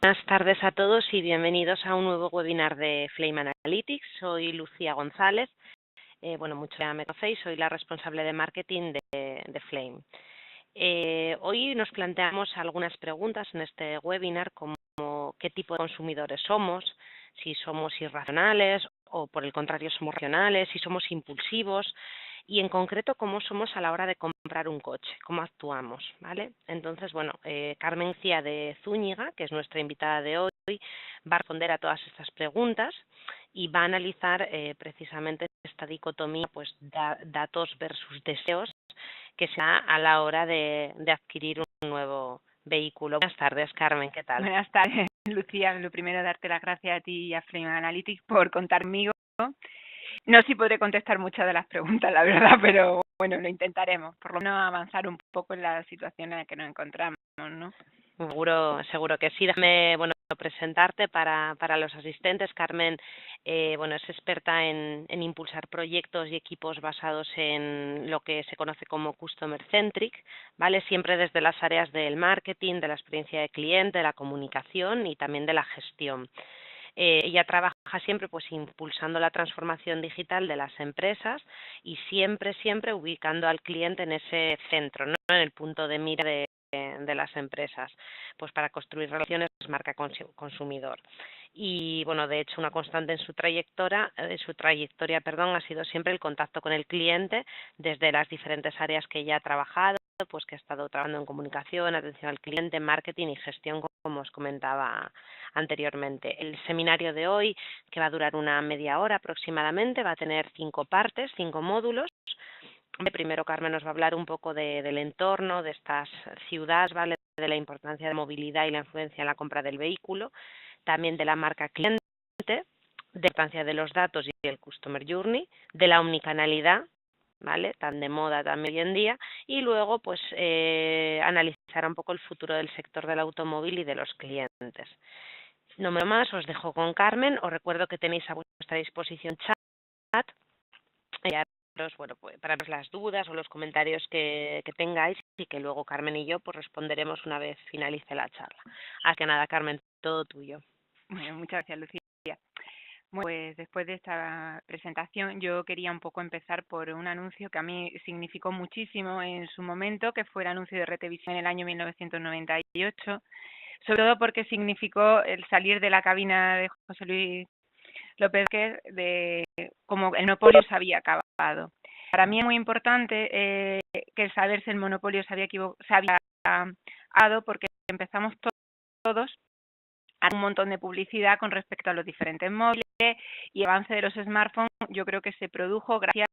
Buenas tardes a todos y bienvenidos a un nuevo webinar de Flame Analytics. Soy Lucía González. Muchos ya me conocéis, soy la responsable de marketing de Flame. Hoy nos planteamos algunas preguntas en este webinar, como qué tipo de consumidores somos, si somos irracionales o por el contrario somos racionales, si somos impulsivos y en concreto cómo somos a la hora de comprar un coche, cómo actuamos, ¿vale? Entonces, Carmen Cía de Zúñiga, que es nuestra invitada de hoy, va a responder a todas estas preguntas y va a analizar precisamente esta dicotomía, pues datos versus deseos, que se da a la hora de adquirir un nuevo vehículo. Buenas tardes, Carmen, ¿qué tal? Buenas tardes, Lucía. Lo primero, darte las gracias a ti y a Flame Analytics por contar conmigo. No sé si podré contestar muchas de las preguntas, la verdad, pero bueno, lo intentaremos. Por lo menos avanzar un poco en la situación en la que nos encontramos, ¿no? Seguro que sí. Déjame presentarte para los asistentes. Carmen es experta en impulsar proyectos y equipos basados en lo que se conoce como Customer Centric, ¿vale? Siempre desde las áreas del marketing, de la experiencia de cliente, de la comunicación y también de la gestión. Ella trabaja siempre pues impulsando la transformación digital de las empresas y siempre ubicando al cliente en ese centro, ¿no? En el punto de mira de las empresas, pues para construir relaciones marca consumidor. Y bueno, de hecho, una constante en su trayectoria, ha sido siempre el contacto con el cliente desde las diferentes áreas que ella ha trabajado, pues que ha estado trabajando en comunicación, atención al cliente, marketing y gestión, como os comentaba anteriormente. El seminario de hoy, que va a durar una media hora aproximadamente, va a tener 5 partes, 5 módulos. Primero Carmen nos va a hablar un poco del entorno, de estas ciudades, ¿vale? De la importancia de la movilidad y la influencia en la compra del vehículo, también de la marca cliente, de la importancia de los datos y el Customer Journey, de la omnicanalidad, ¿vale? Tan de moda también hoy en día, y luego pues analizar un poco el futuro del sector del automóvil y de los clientes. No me lo más, os dejo con Carmen. Os recuerdo que tenéis a vuestra disposición chat para ver las dudas o los comentarios que tengáis y que luego Carmen y yo pues responderemos una vez finalice la charla. Así que nada, Carmen, todo tuyo. Bueno, muchas gracias, Lucía. Bueno, pues después de esta presentación yo quería un poco empezar por un anuncio que a mí significó muchísimo en su momento, que fue el anuncio de Retevisión en el año 1998, sobre todo porque significó el salir de la cabina de José Luis López, de como el monopolio se había acabado. Para mí es muy importante que el saber si el monopolio se había acabado, porque empezamos todos a un montón de publicidad con respecto a los diferentes móviles y el avance de los smartphones. Yo creo que se produjo gracias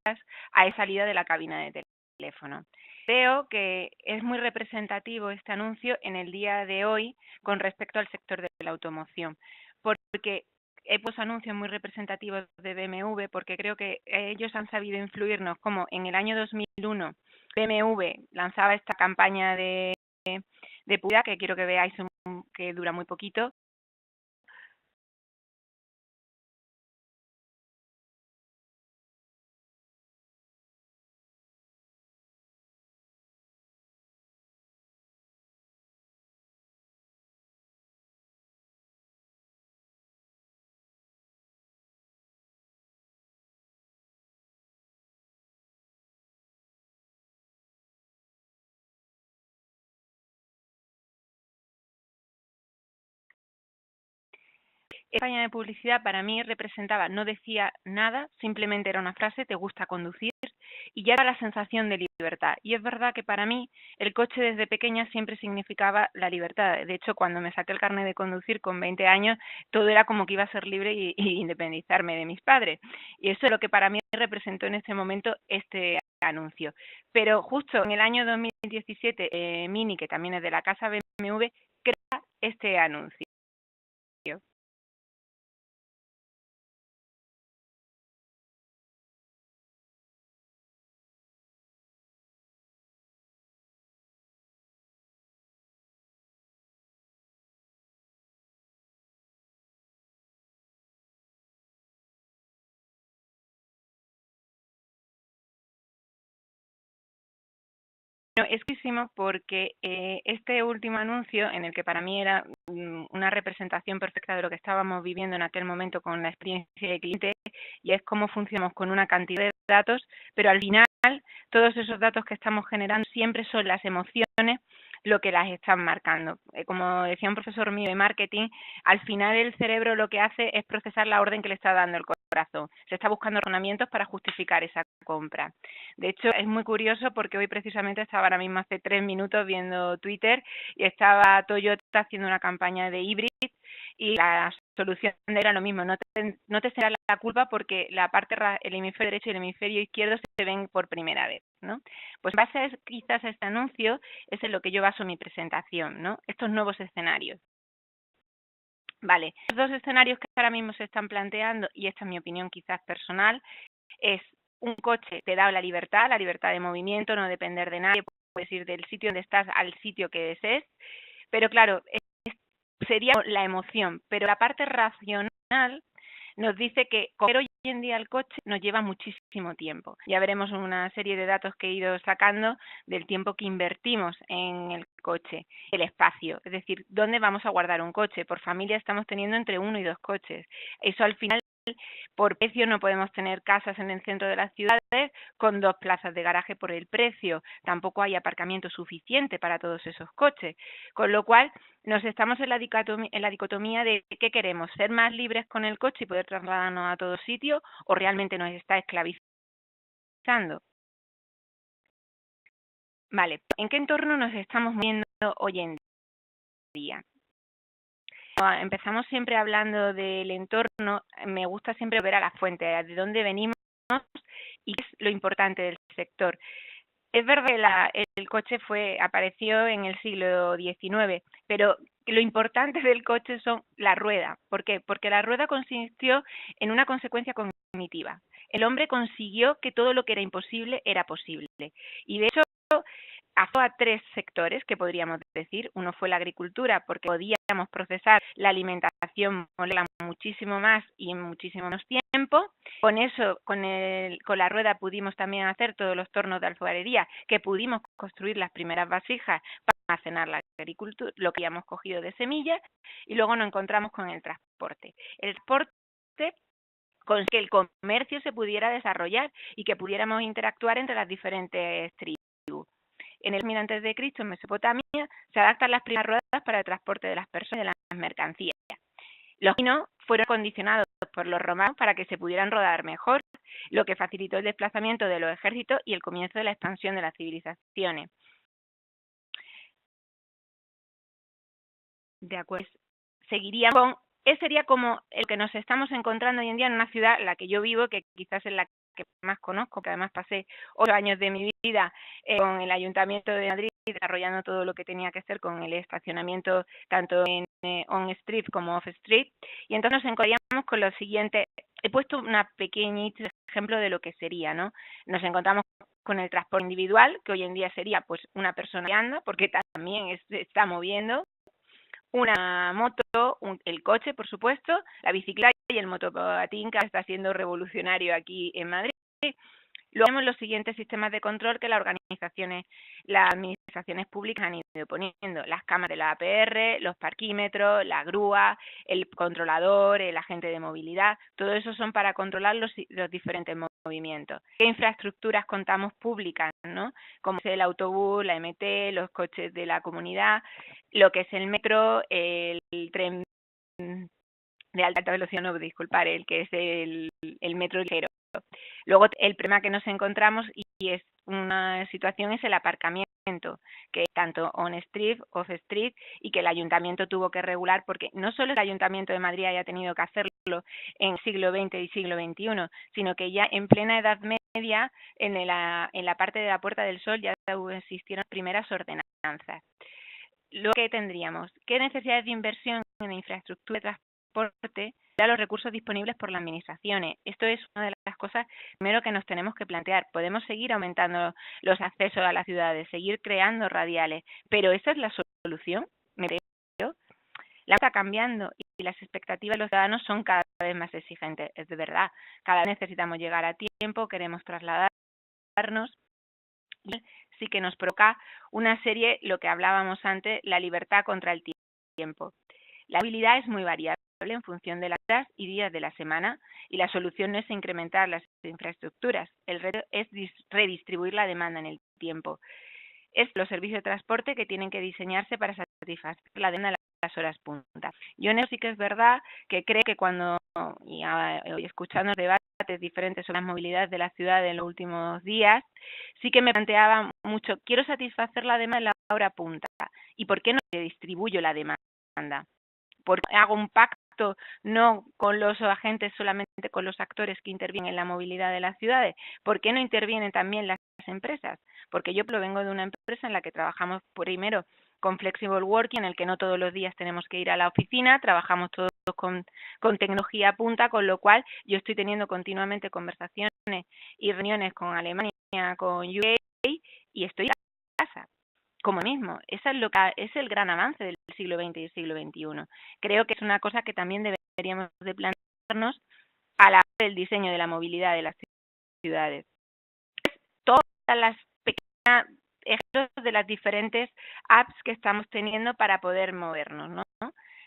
a esa salida de la cabina de teléfono. Creo que es muy representativo este anuncio en el día de hoy con respecto al sector de la automoción, porque he puesto anuncios muy representativos de BMW porque creo que ellos han sabido influirnos, como en el año 2001 BMW lanzaba esta campaña de publicidad, que quiero que veáis, que dura muy poquito, campaña de publicidad para mí representaba, no decía nada, simplemente era una frase: te gusta conducir, y ya era la sensación de libertad. Y es verdad que para mí el coche desde pequeña siempre significaba la libertad. De hecho, cuando me saqué el carnet de conducir con 20 años, todo era como que iba a ser libre y independizarme de mis padres. Y eso es lo que para mí representó en ese momento este anuncio. Pero justo en el año 2017, Mini, que también es de la casa BMW, crea este anuncio. es clarísimo porque este último anuncio, en el que para mí era una representación perfecta de lo que estábamos viviendo en aquel momento con la experiencia de cliente, y es cómo funcionamos con una cantidad de datos, pero al final todos esos datos que estamos generando siempre son las emociones lo que las están marcando. Como decía un profesor mío de marketing, al final el cerebro lo que hace es procesar la orden que le está dando el corazón. Se está buscando razonamientos para justificar esa compra. De hecho, es muy curioso porque hoy precisamente estaba ahora mismo hace 3 minutos viendo Twitter y estaba Toyota haciendo una campaña de híbrido y la solución era lo mismo, no te será la culpa porque la parte, el hemisferio derecho y el hemisferio izquierdo se ven por primera vez, ¿no? Pues en base a quizás a este anuncio es en lo que yo baso mi presentación, ¿no? Estos nuevos escenarios. Vale, los dos escenarios que ahora mismo se están planteando, y esta es mi opinión quizás personal, es un coche te da la libertad de movimiento, no depender de nadie, puedes ir del sitio donde estás al sitio que desees, pero claro, sería la emoción, pero la parte racional nos dice que coger hoy en día el coche nos lleva muchísimo tiempo. Ya veremos una serie de datos que he ido sacando del tiempo que invertimos en el coche, el espacio, es decir, ¿dónde vamos a guardar un coche? Por familia estamos teniendo entre 1 y 2 coches. Eso al final, por precio, no podemos tener casas en el centro de las ciudades con 2 plazas de garaje por el precio. Tampoco hay aparcamiento suficiente para todos esos coches. Con lo cual, nos estamos en la dicotomía de qué queremos, ser más libres con el coche y poder trasladarnos a todo sitio, o realmente nos está esclavizando. Vale, ¿en qué entorno nos estamos moviendo hoy en día? Empezamos siempre hablando del entorno, me gusta siempre ver a la fuente, de dónde venimos y qué es lo importante del sector. Es verdad, el coche apareció en el siglo XIX, pero lo importante del coche son la rueda. ¿Por qué? Porque la rueda consistió en una consecuencia cognitiva. El hombre consiguió que todo lo que era imposible era posible. Y de hecho, afectó a 3 sectores que podríamos decir. Uno fue la agricultura, porque podíamos procesar la alimentación molecular muchísimo más y en muchísimo menos tiempo. Con eso, con la rueda pudimos también hacer todos los tornos de alfarería, que pudimos construir las primeras vasijas para almacenar la agricultura, lo que habíamos cogido de semillas, y luego nos encontramos con el transporte. El transporte con que el comercio se pudiera desarrollar y que pudiéramos interactuar entre las diferentes tribus. En el 1000 antes de Cristo, en Mesopotamia, se adaptan las primeras ruedas para el transporte de las personas y de las mercancías. Los caminos fueron condicionados por los romanos para que se pudieran rodar mejor, lo que facilitó el desplazamiento de los ejércitos y el comienzo de la expansión de las civilizaciones. De acuerdo. Seguiríamos con, sería como el que nos estamos encontrando hoy en día en una ciudad, la que yo vivo, que quizás es la que más conozco, que además pasé 8 años de mi vida con el Ayuntamiento de Madrid desarrollando todo lo que tenía que hacer con el estacionamiento tanto en on-street como off-street, y entonces nos encontraríamos con lo siguiente. He puesto una pequeña ejemplo de lo que sería, ¿no? Nos encontramos con el transporte individual, que hoy en día sería pues una persona que anda, porque también se está moviendo, una moto, el coche, por supuesto, la bicicleta y el motopatín, que está siendo revolucionario aquí en Madrid. Luego tenemos los siguientes sistemas de control que las administraciones públicas han ido poniendo: las cámaras de la APR, los parquímetros, la grúa, el controlador, el agente de movilidad. Todo eso son para controlar los diferentes movimientos. ¿Qué infraestructuras contamos públicas, no? Como es el autobús, la MT, los coches de la comunidad, lo que es el metro, el tren de alta velocidad, no, disculpar, el que es el metro ligero. Luego, el problema que nos encontramos, y es una situación, es el aparcamiento, que es tanto on-street, off-street, y que el ayuntamiento tuvo que regular, porque no solo el Ayuntamiento de Madrid haya tenido que hacerlo en el siglo XX y siglo XXI, sino que ya en plena Edad Media, en la parte de la Puerta del Sol, ya existieron primeras ordenanzas. Lo que tendríamos, ¿qué necesidades de inversión en infraestructura de transporte a los recursos disponibles por las administraciones? Esto es una de las cosas primero que nos tenemos que plantear. Podemos seguir aumentando los accesos a las ciudades, seguir creando radiales, pero ¿esa es la solución? Me creo. La está cambiando y las expectativas de los ciudadanos son cada vez más exigentes. Es de verdad, cada vez necesitamos llegar a tiempo, queremos trasladarnos. sí que nos provoca una serie, lo que hablábamos antes, la libertad contra el tiempo. La movilidad es muy variable en función de las horas y días de la semana y la solución no es incrementar las infraestructuras, el reto es redistribuir la demanda en el tiempo. Es los servicios de transporte que tienen que diseñarse para satisfacer la demanda de las horas punta. Yo en eso sí que es verdad que creo que cuando, y escuchando debates diferentes sobre las movilidades de la ciudad en los últimos días, sí que me planteaba mucho, quiero satisfacer la demanda de la hora punta, ¿y por qué no distribuyo la demanda? ¿Por qué hago un pacto no con los agentes, solamente con los actores que intervienen en la movilidad de las ciudades? ¿Por qué no intervienen también las empresas? Porque yo provengo de una empresa en la que trabajamos primero con flexible working, en el que no todos los días tenemos que ir a la oficina, trabajamos todos con tecnología punta, con lo cual yo estoy teniendo continuamente conversaciones y reuniones con Alemania, con UK, y estoy en casa. Como mismo, eso es lo que es el gran avance del siglo XX y el siglo XXI. Creo que es una cosa que también deberíamos de plantearnos a la hora del diseño de la movilidad de las ciudades. Todas las pequeñas ejemplos de las diferentes apps que estamos teniendo para poder movernos, ¿no?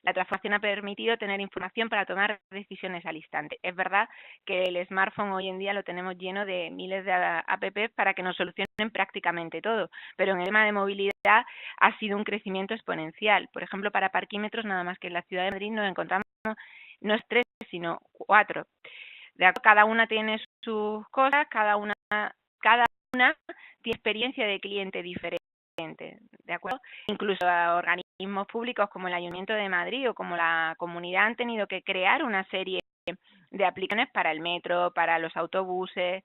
La transformación ha permitido tener información para tomar decisiones al instante. Es verdad que el smartphone hoy en día lo tenemos lleno de miles de apps para que nos solucionen prácticamente todo, pero en el tema de movilidad ha sido un crecimiento exponencial. Por ejemplo, para parquímetros, nada más que en la ciudad de Madrid nos encontramos no es 3, sino 4. Cada una tiene sus cosas, cada una tiene experiencia de cliente diferente, ¿de acuerdo? Incluso organismos públicos como el Ayuntamiento de Madrid o como la comunidad han tenido que crear una serie de aplicaciones para el metro, para los autobuses,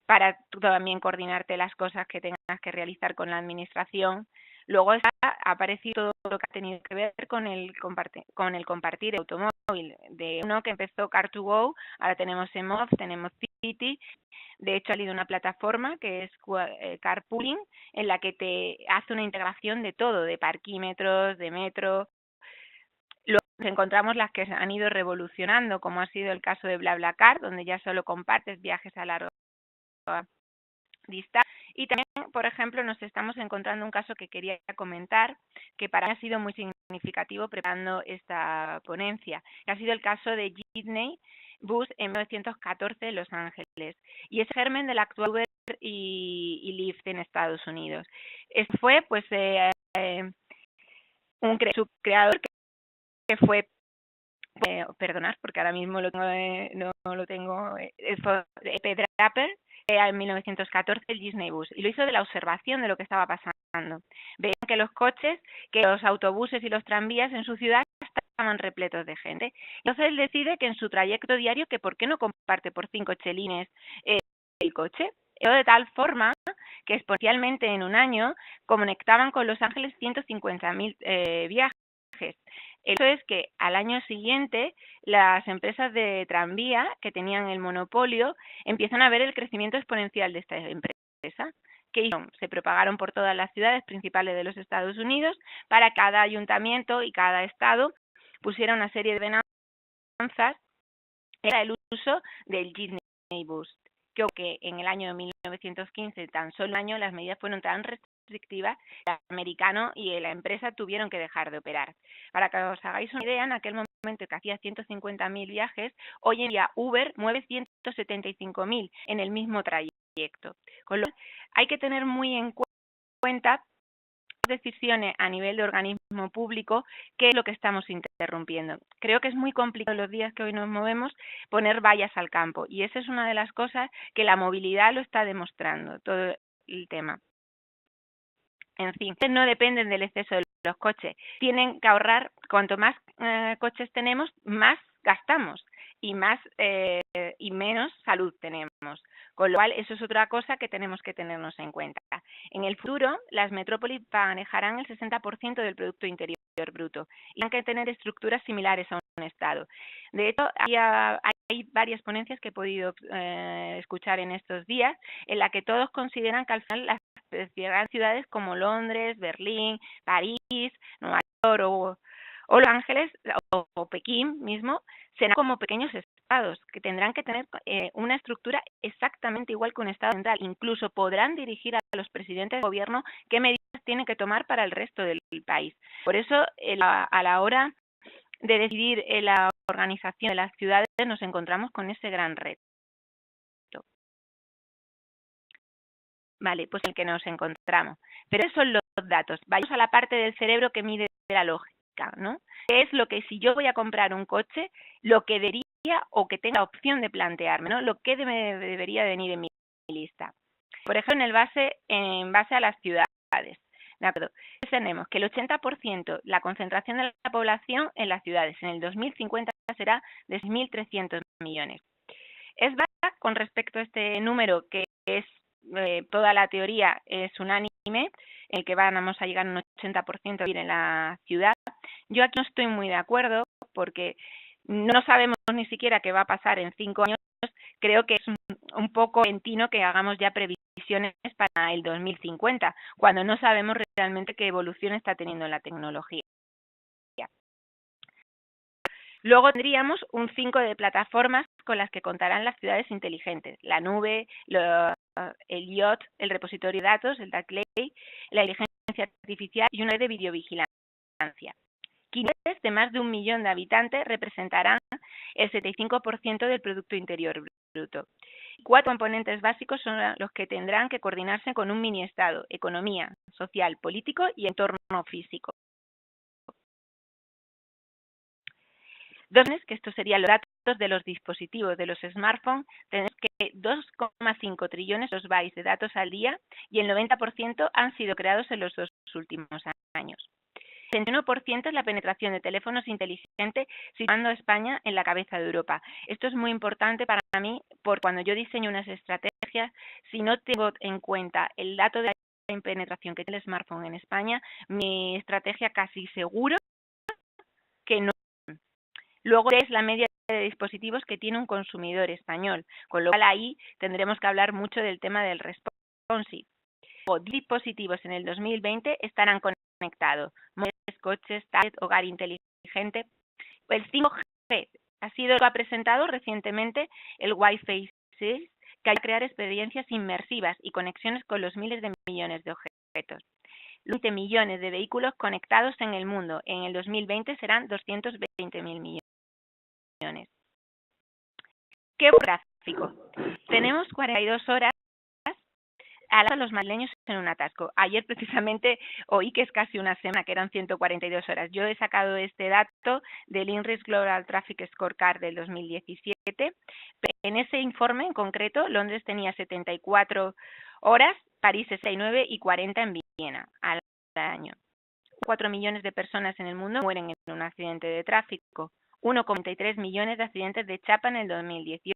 para tú también coordinarte las cosas que tengas que realizar con la administración. Luego ha aparecido todo lo que ha tenido que ver con el compartir el automóvil. De uno que empezó Car2Go, ahora tenemos EMOV, tenemos City. De hecho, ha salido una plataforma que es Carpooling, en la que te hace una integración de todo, de parquímetros, de metro. Luego encontramos las que han ido revolucionando, como ha sido el caso de BlaBlaCar, donde ya solo compartes viajes a larga distancia. Y también, por ejemplo, nos estamos encontrando un caso que quería comentar, que para mí ha sido muy significativo preparando esta ponencia, que ha sido el caso de Disney Bus en 1914 en Los Ángeles, y es germen del actual Uber y Lyft en Estados Unidos. Este fue, pues, su creador, que fue, perdonar, porque ahora mismo lo tengo, no lo tengo, fue P. Draper, en 1914 el Disney Bus, y lo hizo de la observación de lo que estaba pasando. Veían que los autobuses y los tranvías en su ciudad estaban repletos de gente. Entonces él decide que en su trayecto diario, que por qué no comparte por 5 chelines el coche, de tal forma que exponencialmente en un año conectaban con Los Ángeles 150.000 viajes. El hecho es que al año siguiente las empresas de tranvía que tenían el monopolio empiezan a ver el crecimiento exponencial de esta empresa. ¿Qué hicieron? Se propagaron por todas las ciudades principales de los Estados Unidos para cada ayuntamiento y cada estado pusiera una serie de ordenanzas para el uso del Disney Bus. Que en el año 1915, tan solo un año, las medidas fueron tan restrictivas, el americano y la empresa tuvieron que dejar de operar. Para que os hagáis una idea, en aquel momento que hacía 150.000 viajes, hoy en día Uber mueve 175.000 en el mismo trayecto. Con lo cual, hay que tener muy en cuenta decisiones a nivel de organismo público, qué es lo que estamos interrumpiendo. Creo que es muy complicado los días que hoy nos movemos poner vallas al campo, y esa es una de las cosas que la movilidad lo está demostrando, todo el tema. En fin, no dependen del exceso de los coches. Tienen que ahorrar, cuanto más coches tenemos, más gastamos y menos salud tenemos. Con lo cual, eso es otra cosa que tenemos que tenernos en cuenta. En el futuro, las metrópolis manejarán el 60% del Producto Interior Bruto y han que tener estructuras similares a un Estado. De hecho, hay varias ponencias que he podido escuchar en estos días en la que todos consideran que al final las grandes ciudades como Londres, Berlín, París, Nueva York o Los Ángeles o Pekín mismo serán como pequeños que tendrán que tener una estructura exactamente igual que un Estado central. Incluso podrán dirigir a los presidentes de gobierno qué medidas tienen que tomar para el resto del país. Por eso, a la hora de decidir la organización de las ciudades, nos encontramos con ese gran reto. Vale, pues el que nos encontramos. Pero esos son los datos. Vayamos a la parte del cerebro que mide la lógica, ¿no? ¿Qué es lo que, si yo voy a comprar un coche, lo que debería o que tenga la opción de plantearme, ¿no? Lo que debería venir en mi lista. Por ejemplo, en base a las ciudades. ¿De acuerdo? Tenemos que el 80%, la concentración de la población en las ciudades en el 2050 será de 6.300 millones. Es verdad, con respecto a este número, que es toda la teoría es unánime, en el que vamos a llegar a un 80% a vivir en la ciudad. Yo aquí no estoy muy de acuerdo porque no sabemos ni siquiera qué va a pasar en 5 años. Creo que es un poco repentino que hagamos ya previsiones para el 2050, cuando no sabemos realmente qué evolución está teniendo la tecnología. Luego tendríamos un 5 de plataformas con las que contarán las ciudades inteligentes: la nube, el IoT, el repositorio de datos, el Data Lake, la inteligencia artificial y una red de videovigilancia. Ciudades de más de 1 millón de habitantes representarán el 75% del Producto Interior Bruto. 4 componentes básicos son los que tendrán que coordinarse con un mini-estado: economía, social, político y entorno físico. Que estos serían los datos de los dispositivos, de los smartphones. Tenemos que 2,5 trillones los bytes de datos al día y el 90% han sido creados en los 2 últimos años. El 61% es la penetración de teléfonos inteligentes, situando a España en la cabeza de Europa. Esto es muy importante para mí, porque cuando yo diseño unas estrategias, si no tengo en cuenta el dato de la penetración que tiene el smartphone en España, mi estrategia casi seguro que no. Luego es la media de dispositivos que tiene un consumidor español, con lo cual ahí tendremos que hablar mucho del tema del responsive. Los dispositivos en el 2020 estarán conectados: móviles, coches, tablets, hogar inteligente. El 5G ha presentado recientemente el Wi-Fi 6, que ayuda a crear experiencias inmersivas y conexiones con los miles de millones de objetos. 20 millones de vehículos conectados en el mundo. En el 2020 serán 220.000 millones. ¿Qué gráfico? Tenemos 42 horas a los madrileños en un atasco. Ayer precisamente oí que es casi una semana, que eran 142 horas. Yo he sacado este dato del INRIX Global Traffic Scorecard del 2017. En ese informe en concreto, Londres tenía 74 horas, París 69 y 40 en Viena al año. 4 millones de personas en el mundo mueren en un accidente de tráfico. 1,3 millones de accidentes de chapa en el 2018.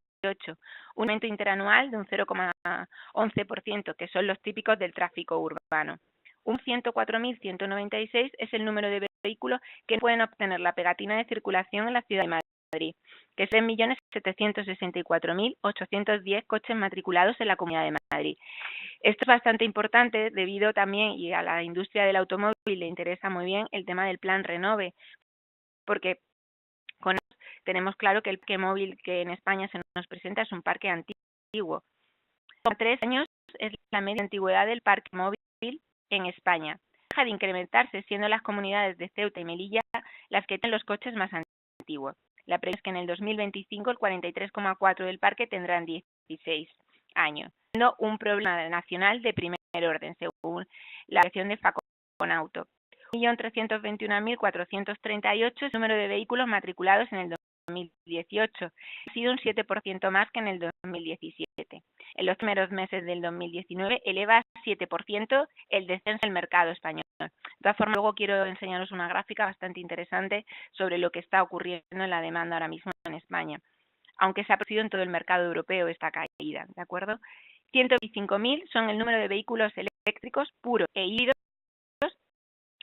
Un aumento interanual de un 0,11%, que son los típicos del tráfico urbano. Un 104.196 es el número de vehículos que pueden obtener la pegatina de circulación en la ciudad de Madrid, que es 3.764.810 coches matriculados en la Comunidad de Madrid. Esto es bastante importante debido también, y a la industria del automóvil le interesa muy bien el tema del plan Renove, porque tenemos claro que el parque móvil que en España se nos presenta es un parque antiguo. 3 años es la media antigüedad del parque móvil en España. Deja de incrementarse, siendo las comunidades de Ceuta y Melilla las que tienen los coches más antiguos. La previsión es que en el 2025 el 43,4% del parque tendrán 16 años, siendo un problema nacional de primer orden, según la versión de Faconauto. 1.321.438 es el número de vehículos matriculados en el 2018. Ha sido un 7% más que en el 2017. En los primeros meses del 2019 eleva a 7% el descenso del mercado español. De todas formas, luego quiero enseñaros una gráfica bastante interesante sobre lo que está ocurriendo en la demanda ahora mismo en España, aunque se ha producido en todo el mercado europeo esta caída, ¿de acuerdo? 125.000 son el número de vehículos eléctricos puros e híbridos,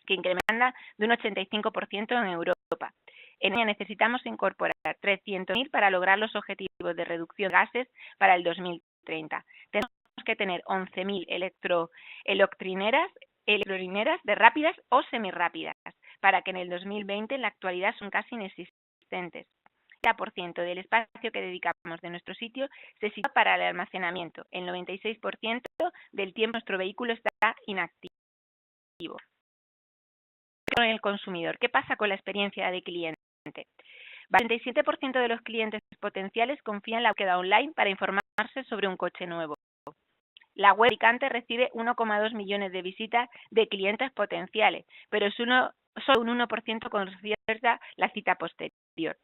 que incrementa de un 85% en Europa. En ella necesitamos incorporar 300.000 para lograr los objetivos de reducción de gases para el 2030. Tenemos que tener 11.000 electrolineras de rápidas o semirrápidas, para que en el 2020 en la actualidad son casi inexistentes. 30% del espacio que dedicamos de nuestro sitio se sitúa para el almacenamiento. El 96% del tiempo nuestro vehículo está inactivo. Con el consumidor, ¿qué pasa con la experiencia de cliente? El 87% de los clientes potenciales confían en la búsqueda online para informarse sobre un coche nuevo. La web fabricante recibe 1,2 millones de visitas de clientes potenciales, pero solo un 1% concierta la cita posterior.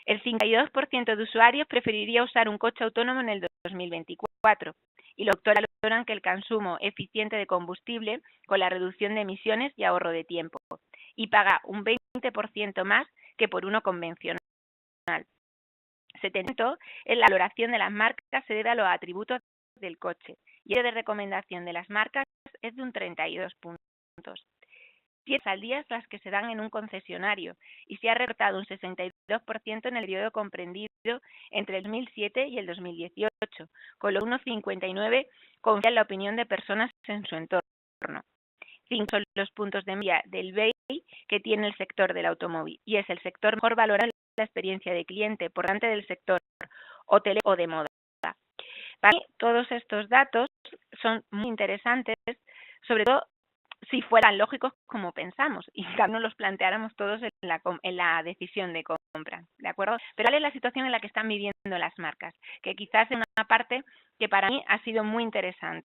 El 52% de usuarios preferiría usar un coche autónomo en el 2024 y los autores valoran que el consumo eficiente de combustible con la reducción de emisiones y ahorro de tiempo y paga un 20% más que por uno convencional. 70% en la valoración de las marcas se debe a los atributos del coche y el de recomendación de las marcas es de un 32 puntos. 10 al día las que se dan en un concesionario y se ha recortado un 62% en el periodo comprendido entre el 2007 y el 2018, con lo que 1,59 confía en la opinión de personas en su entorno. 5 son los puntos de media del BEI que tiene el sector del automóvil y es el sector mejor valorado en la experiencia de cliente por delante del sector hotelero o de moda. Para mí, todos estos datos son muy interesantes, sobre todo si fueran lógicos como pensamos y que no los planteáramos todos en la decisión de compra, ¿de acuerdo? Pero ¿cuál es la situación en la que están viviendo las marcas? Que quizás es una parte que para mí ha sido muy interesante.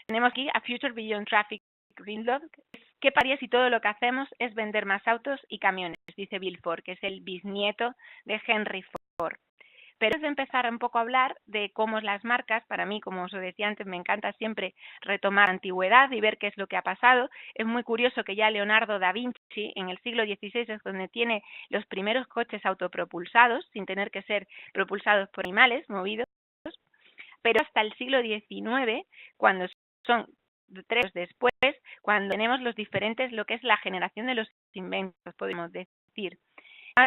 Tenemos aquí a Future Beyond Traffic Greenlog. ¿Qué pasaría si todo lo que hacemos es vender más autos y camiones? Dice Bill Ford, que es el bisnieto de Henry Ford. Pero antes de empezar un poco a hablar de cómo es las marcas, para mí, como os decía antes, me encanta siempre retomar la antigüedad y ver qué es lo que ha pasado. Es muy curioso que ya Leonardo da Vinci, en el siglo XVI, es donde tiene los primeros coches autopropulsados, sin tener que ser propulsados por animales movidos. Pero hasta el siglo XIX, cuando son 3 años después, cuando tenemos los diferentes, lo que es la generación de los inventos, podemos decir.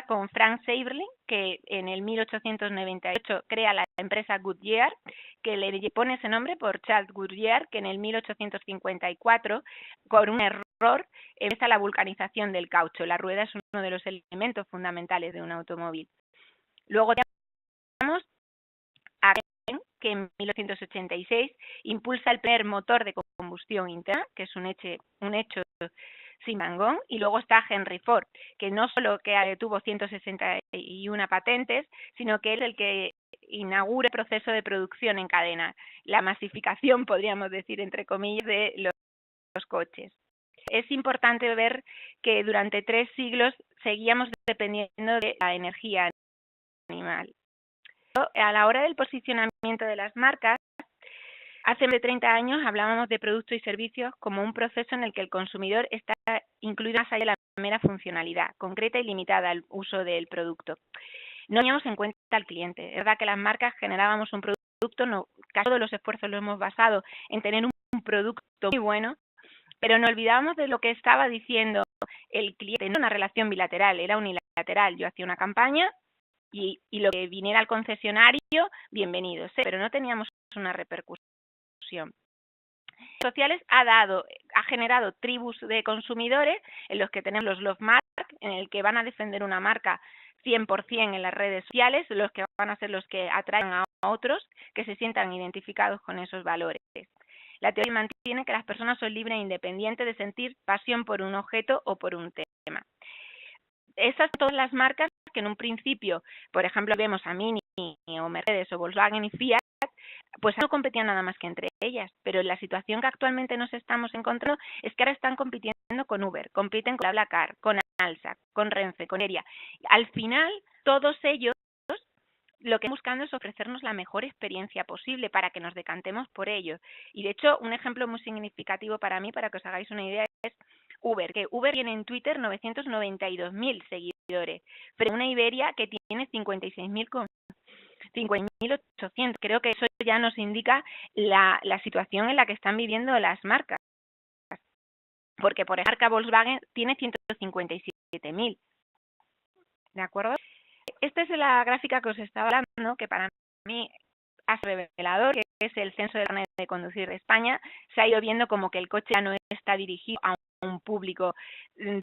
Con Frank Seiberling, que en el 1898 crea la empresa Goodyear, que le pone ese nombre por Charles Goodyear, que en el 1854, con un error, empieza la vulcanización del caucho. La rueda es uno de los elementos fundamentales de un automóvil. Luego tenemos a que en 1886 impulsa el primer motor de combustión interna, que es un hecho sin parangón, y luego está Henry Ford, que no solo que tuvo 161 patentes, sino que es el que inaugura el proceso de producción en cadena, la masificación, podríamos decir, entre comillas, de los coches. Es importante ver que durante 3 siglos seguíamos dependiendo de la energía animal. A la hora del posicionamiento de las marcas, hace más de 30 años hablábamos de productos y servicios como un proceso en el que el consumidor está incluido más allá de la mera funcionalidad, concreta y limitada al uso del producto. No teníamos en cuenta al cliente. Es verdad que las marcas generábamos un producto, casi todos los esfuerzos lo hemos basado en tener un producto muy bueno, pero no olvidábamos de lo que estaba diciendo el cliente. No era una relación bilateral, era unilateral. Yo hacía una campaña y lo que viniera al concesionario, bienvenido, pero no teníamos una repercusión. Sociales ha generado tribus de consumidores en los que tenemos los love mark, en el que van a defender una marca 100% en las redes sociales, los que van a ser los que atraen a otros que se sientan identificados con esos valores. La teoría mantiene que las personas son libres e independientes de sentir pasión por un objeto o por un tema. Esas son todas las marcas que en un principio, por ejemplo, vemos a Mini o Mercedes o Volkswagen y Fiat, pues no competían nada más que entre ellas, pero la situación que actualmente nos estamos encontrando es que ahora están compitiendo con Uber, compiten con BlaBlaCar, con Alsa, con Renfe, con Iberia. Al final, todos ellos lo que están buscando es ofrecernos la mejor experiencia posible para que nos decantemos por ello. Y de hecho, un ejemplo muy significativo para mí, para que os hagáis una idea, es Uber, que Uber tiene en Twitter 992.000 seguidores, pero una Iberia que tiene 50.800. Creo que eso ya nos indica la situación en la que están viviendo las marcas. Porque, por ejemplo, la marca Volkswagen tiene 157.000. ¿De acuerdo? Esta es la gráfica que os estaba hablando, que para mí es revelador, que es el censo de carnet de conducir de España. Se ha ido viendo como que el coche ya no es está dirigido a un público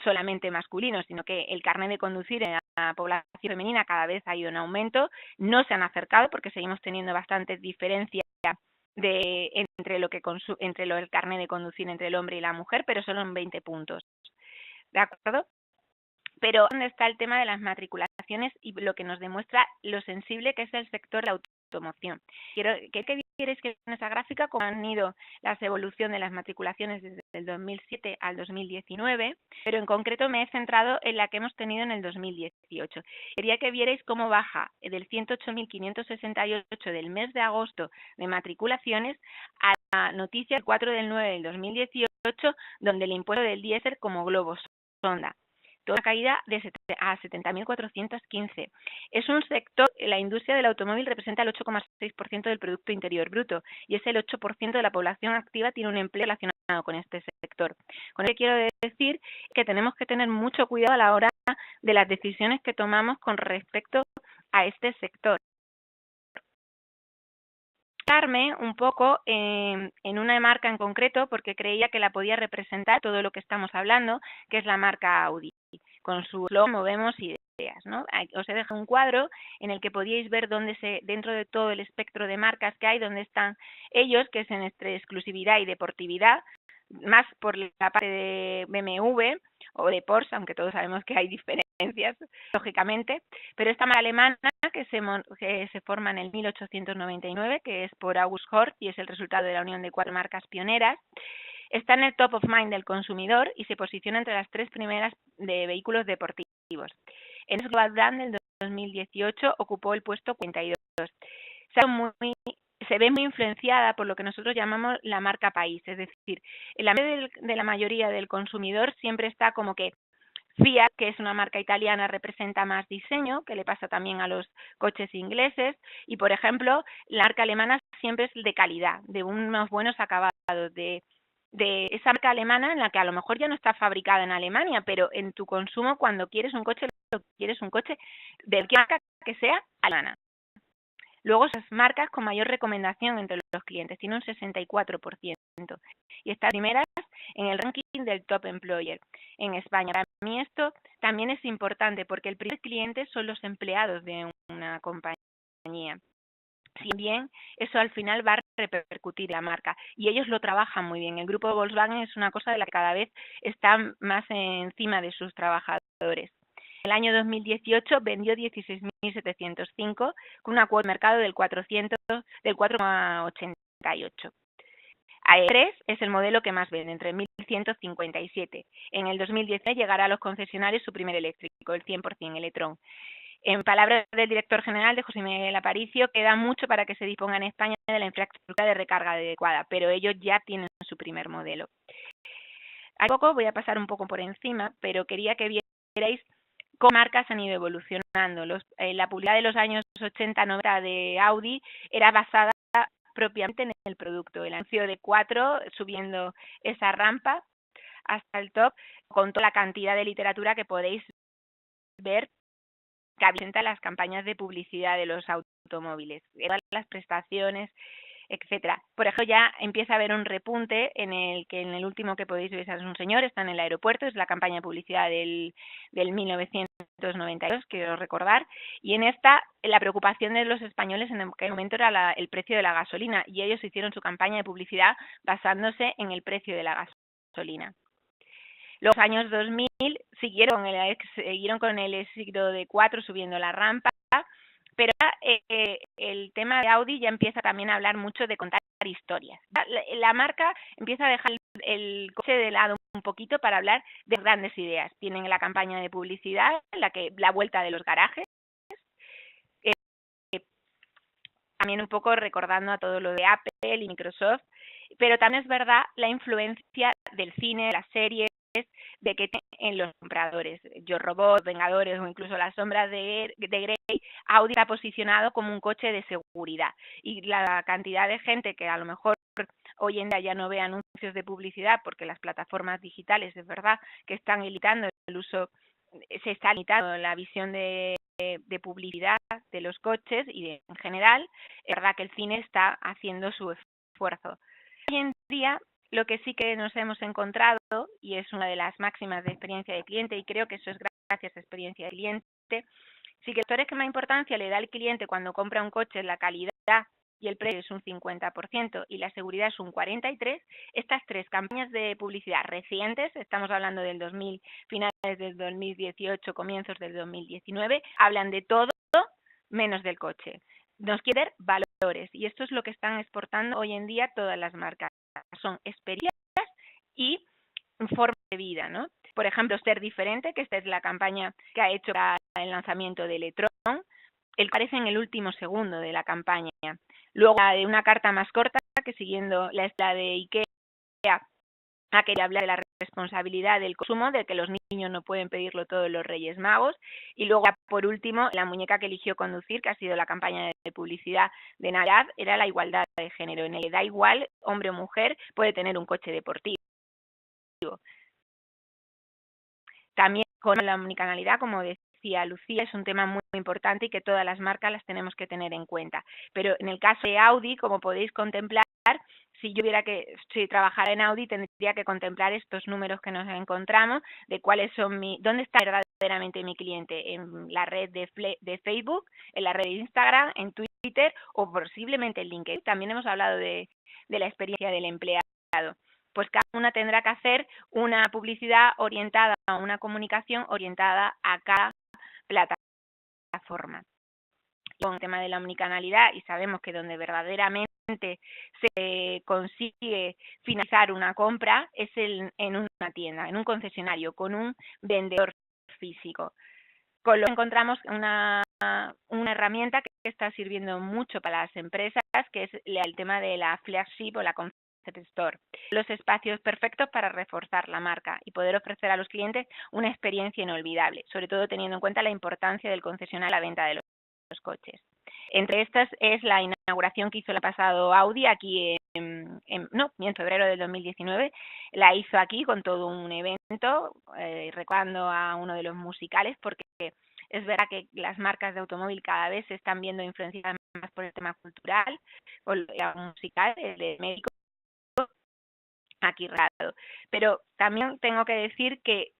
solamente masculino, sino que el carnet de conducir en la población femenina cada vez ha ido en aumento. No se han acercado porque seguimos teniendo bastantes diferencias entre el carnet de conducir entre el hombre y la mujer, pero solo en 20 puntos. ¿De acuerdo? Pero ¿dónde está el tema de las matriculaciones y lo que nos demuestra lo sensible que es el sector de la automoción? Quiero que vierais que en esa gráfica cómo han ido las evoluciones de las matriculaciones desde el 2007 al 2019, pero en concreto me he centrado en la que hemos tenido en el 2018. Quería que vierais cómo baja del 108.568 del mes de agosto de matriculaciones a la noticia del 4 del 9 del 2018, donde el impuesto del diésel como globo sonda. Toda caída a 70.415. Es un sector, la industria del automóvil representa el 8,6% del Producto Interior Bruto y es el 8% de la población activa tiene un empleo relacionado con este sector. Con eso quiero decir que tenemos que tener mucho cuidado a la hora de las decisiones que tomamos con respecto a este sector. Un poco en una marca en concreto porque creía que la podía representar todo lo que estamos hablando, que es la marca Audi. Con su eslogan movemos ideas, ¿no? Os he dejado un cuadro en el que podíais ver dentro de todo el espectro de marcas que hay, dónde están ellos, que es entre exclusividad y deportividad, más por la parte de BMW o de Porsche, aunque todos sabemos que hay diferencias, lógicamente, pero esta marca alemana que se forma en el 1899, que es por August Horch y es el resultado de la unión de 4 marcas pioneras, está en el top of mind del consumidor y se posiciona entre las 3 primeras de vehículos deportivos. En el Global Brand del 2018 ocupó el puesto 42. Se ve muy influenciada por lo que nosotros llamamos la marca país, es decir, en la mente de la mayoría del consumidor siempre está como que Fiat, que es una marca italiana, representa más diseño, que le pasa también a los coches ingleses, y por ejemplo, la marca alemana siempre es de calidad, de unos buenos acabados, de esa marca alemana en la que a lo mejor ya no está fabricada en Alemania, pero en tu consumo cuando quieres un coche de cualquier marca que sea alemana. Luego, esas marcas con mayor recomendación entre los clientes, tiene un 64%. Y están primeras en el ranking del Top Employer en España. Para mí esto también es importante porque el primer cliente son los empleados de una compañía. Si bien eso al final va a repercutir en la marca y ellos lo trabajan muy bien. El grupo Volkswagen es una cosa de la que cada vez está más encima de sus trabajadores. En el año 2018 vendió 16.705 con una cuota de mercado del 4,88. AE3 es el modelo que más vende, entre 1.157. En el 2019 llegará a los concesionarios su primer eléctrico, el 100% Electron. En palabras del director general de José Miguel Aparicio, queda mucho para que se disponga en España de la infraestructura de recarga adecuada, pero ellos ya tienen su primer modelo. A poco voy a pasar un poco por encima, pero quería que vierais cómo marcas han ido evolucionando. La publicidad de los años 80-90 de Audi era basada propiamente en el producto. El anuncio de 4 subiendo esa rampa hasta el top con toda la cantidad de literatura que podéis ver que presenta las campañas de publicidad de los automóviles, todas las prestaciones, etcétera. Por ejemplo, ya empieza a haber un repunte en el último que podéis ver es un señor, está en el aeropuerto, es la campaña de publicidad del 1992, quiero recordar, y en esta la preocupación de los españoles en aquel momento era el precio de la gasolina, y ellos hicieron su campaña de publicidad basándose en el precio de la gasolina. Los años 2000 siguieron con el éxito de 4 subiendo la rampa, pero el tema de Audi ya empieza también a hablar mucho de contar historias. La marca empieza a dejar el coche de lado un poquito para hablar de grandes ideas. Tienen la campaña de publicidad, la vuelta de los garajes, también un poco recordando a todo lo de Apple y Microsoft, pero también es verdad la influencia del cine, de las series, de que en los compradores, Yo Robot, Vengadores o incluso Las sombras de Grey, Audi está posicionado como un coche de seguridad y la cantidad de gente que a lo mejor hoy en día ya no ve anuncios de publicidad porque las plataformas digitales es verdad que están limitando el uso, se está limitando la visión de publicidad de los coches y en general, es verdad que el cine está haciendo su esfuerzo. Hoy en día lo que sí que nos hemos encontrado, y es una de las máximas de experiencia de cliente, y creo que eso es gracias a experiencia de cliente, sí que los factores que más importancia le da al cliente cuando compra un coche es la calidad y el precio es un 50% y la seguridad es un 43%, estas tres campañas de publicidad recientes, estamos hablando del 2000, finales del 2018, comienzos del 2019, hablan de todo menos del coche. Nos quieren valores y esto es lo que están exportando hoy en día todas las marcas. Son experiencias y forma de vida, ¿no? Por ejemplo, Ser Diferente, que esta es la campaña que ha hecho para el lanzamiento del e-tron, el aparece en el último segundo de la campaña. Luego la de Una carta más corta, que siguiendo la estela de IKEA, a que habla de la responsabilidad del consumo, de que los niños no pueden pedirlo todos los Reyes Magos. Y luego, por último, La muñeca que eligió conducir, que ha sido la campaña de publicidad de Navidad, era la igualdad de género. En el que da igual, hombre o mujer, puede tener un coche deportivo. También con la omnicanalidad, como decía Lucía, es un tema muy importante y que todas las marcas las tenemos que tener en cuenta. Pero en el caso de Audi, como podéis contemplar, si yo trabajara en Audi, tendría que contemplar estos números que nos encontramos, de cuáles son dónde está verdaderamente mi cliente, en la red de Facebook, en la red de Instagram, en Twitter o posiblemente en LinkedIn. También hemos hablado de la experiencia del empleado. Pues cada una tendrá que hacer una publicidad orientada a una comunicación orientada a cada plataforma. Con el tema de la omnicanalidad, y sabemos que donde verdaderamente se consigue finalizar una compra es en una tienda, en un concesionario, con un vendedor físico. Con lo que encontramos una herramienta que está sirviendo mucho para las empresas, que es el tema de la flagship o la concept store. Los espacios perfectos para reforzar la marca y poder ofrecer a los clientes una experiencia inolvidable, sobre todo teniendo en cuenta la importancia del concesionario a la venta de los coches. Entre estas es la inauguración que hizo el pasado Audi aquí en febrero del 2019, la hizo aquí con todo un evento, recordando a uno de los musicales, porque es verdad que las marcas de automóvil cada vez se están viendo influenciadas más por el tema cultural, por el musical, el de médico, aquí raro. Pero también tengo que decir que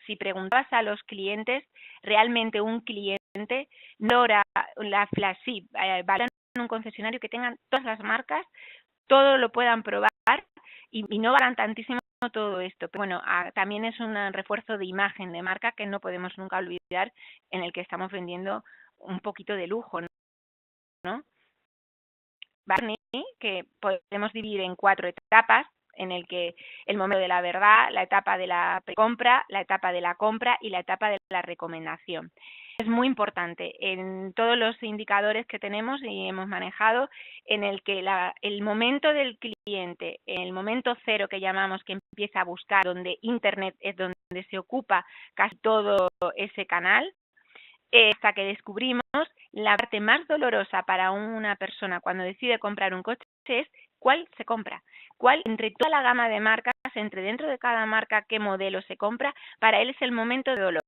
si preguntabas a los clientes, realmente un cliente valora la flagship, valoran un concesionario que tengan todas las marcas, todo lo puedan probar y no valoran tantísimo todo esto. Pero bueno, también es un refuerzo de imagen de marca que no podemos nunca olvidar, en el que estamos vendiendo un poquito de lujo, ¿no? Barney, que podemos dividir en 4 etapas, en el que el momento de la verdad, la etapa de la compra, la etapa de la compra y la etapa de la recomendación. Es muy importante en todos los indicadores que tenemos y hemos manejado, en el que el momento del cliente, el momento cero que llamamos, que empieza a buscar, donde Internet es donde se ocupa casi todo ese canal, hasta que descubrimos la parte más dolorosa para una persona cuando decide comprar un coche es cuál se compra, cuál entre toda la gama de marcas, entre dentro de cada marca, qué modelo se compra, para él es el momento de dolor.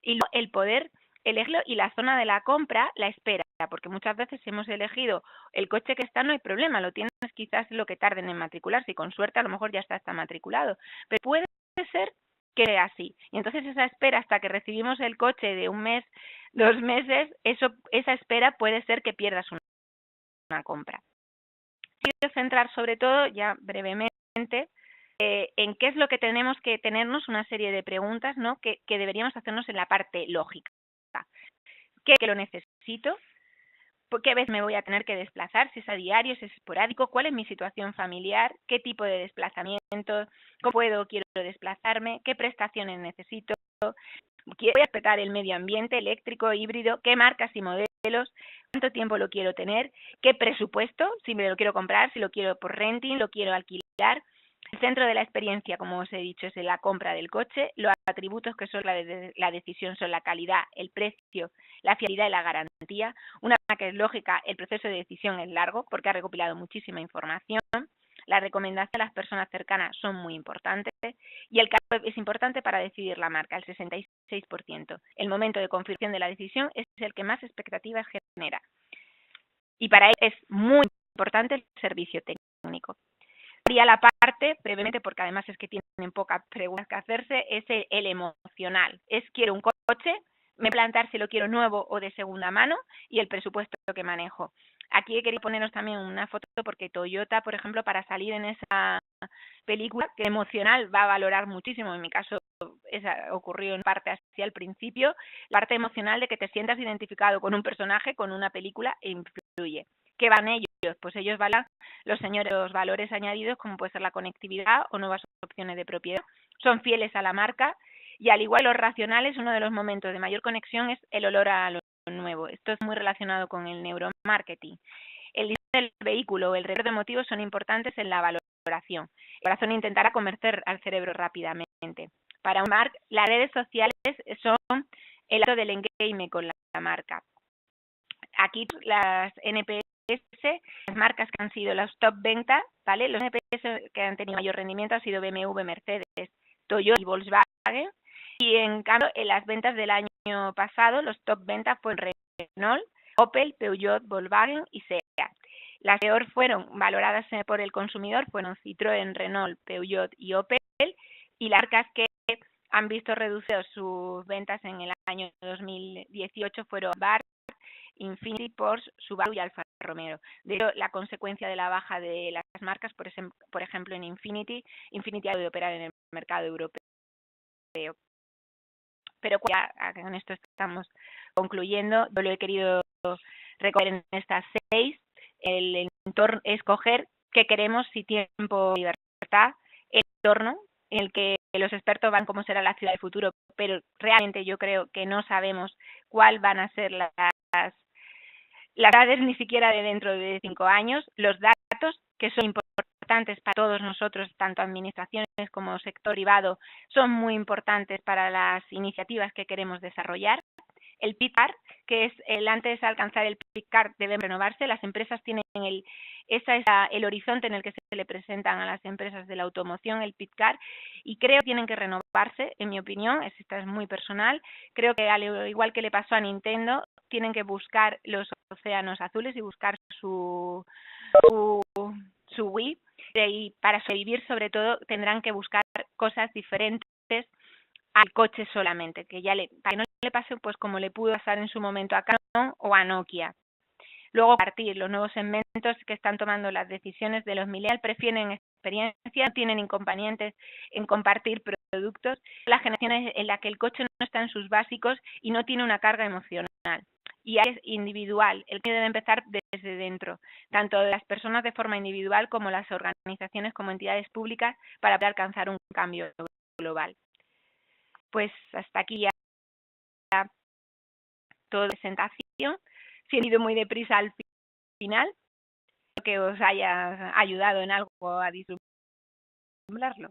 Y el poder elegirlo y la zona de la compra, la espera, porque muchas veces hemos elegido el coche que está, no hay problema, lo tienes quizás lo que tarden en matricularse y con suerte a lo mejor ya está matriculado, pero puede ser que sea así. Y entonces esa espera hasta que recibimos el coche de un mes, 2 meses, esa espera puede ser que pierdas una compra. Quiero centrar sobre todo, ya brevemente, en qué es lo que tenemos que tenernos una serie de preguntas, ¿no? que deberíamos hacernos en la parte lógica. ¿Qué lo necesito? ¿Por qué vez me voy a tener que desplazar? Si es a diario, si es esporádico, ¿cuál es mi situación familiar? ¿Qué tipo de desplazamiento? ¿Cómo quiero desplazarme? ¿Qué prestaciones necesito? ¿Quiero respetar el medio ambiente, eléctrico, híbrido? ¿Qué marcas y modelos? ¿Cuánto tiempo lo quiero tener? ¿Qué presupuesto? Si me lo quiero comprar, si lo quiero por renting, lo quiero alquilar. El centro de la experiencia, como os he dicho, es la compra del coche. Los atributos que son la decisión son la calidad, el precio, la fiabilidad y la garantía. Una que es lógica, el proceso de decisión es largo porque ha recopilado muchísima información. La recomendación a las personas cercanas son muy importantes y el caso es importante para decidir la marca, el 66%. El momento de confirmación de la decisión es el que más expectativas genera. Y para él es muy importante el servicio técnico. técnico. Y la parte, brevemente, porque además es que tienen pocas preguntas que hacerse, es el emocional. Es quiero un coche, me plantear si lo quiero nuevo o de segunda mano y el presupuesto que manejo. Aquí he querido poneros también una foto porque Toyota, por ejemplo, para salir en esa película, que emocional va a valorar muchísimo. En mi caso, esa ocurrió en parte así al principio, la parte emocional de que te sientas identificado con un personaje, con una película, e influye. ¿Qué van ellos? Pues ellos valoran los valores añadidos, como puede ser la conectividad o nuevas opciones de propiedad. Son fieles a la marca y, al igual los racionales, uno de los momentos de mayor conexión es el olor a lo nuevo. Esto es muy relacionado con el neuromarketing. El diseño del vehículo o el recuerdo de motivos son importantes en la valoración. El corazón intentará convencer al cerebro rápidamente. Para un mark, las redes sociales son el acto del engagement con la marca. Aquí las NPS, las marcas que han sido las top ventas, ¿vale? Los NPS que han tenido mayor rendimiento han sido BMW, Mercedes, Toyota y Volkswagen. Y en cambio, en las ventas del año pasado, los top ventas fueron Renault, Opel, Peugeot, Volkswagen y Seat. Las peor fueron valoradas por el consumidor fueron Citroën, Renault, Peugeot y Opel, y las marcas que han visto reducidas sus ventas en el año 2018 fueron Bar, Infiniti, Porsche, Subaru y Alfa Romeo. De hecho, la consecuencia de la baja de las marcas, por ejemplo, en Infiniti ha podido operar en el mercado europeo. Pero ya con esto estamos concluyendo. Yo lo he querido recoger en estas 6. El entorno, escoger qué queremos, si tiempo, libertad, el entorno en el que los expertos van cómo será la ciudad del futuro, pero realmente yo creo que no sabemos cuál van a ser las edades ni siquiera de dentro de 5 años, los datos que son importantes para todos nosotros, tanto administraciones como sector privado, son muy importantes para las iniciativas que queremos desarrollar. El PICAR, que es antes de alcanzar el PICAR deben renovarse, las empresas tienen el horizonte en el que se le presentan a las empresas de la automoción, el PICAR, y creo que tienen que renovarse, en mi opinión, esta es muy personal, creo que al igual que le pasó a Nintendo, tienen que buscar los océanos azules y buscar su Wii, y para sobrevivir sobre todo tendrán que buscar cosas diferentes al coche solamente, que para que no le pase pues como le pudo pasar en su momento a Canon o a Nokia. Luego, partir los nuevos segmentos que están tomando las decisiones de los millennials prefieren experiencia, no tienen inconvenientes en compartir productos. Las generaciones en las que el coche no está en sus básicos y no tiene una carga emocional. Y es individual, el que debe empezar desde dentro, tanto de las personas de forma individual como las organizaciones como entidades públicas para poder alcanzar un cambio global. Pues hasta aquí ya toda la presentación. Si he ido muy deprisa al final, que os haya ayudado en algo a dislumbrarlo.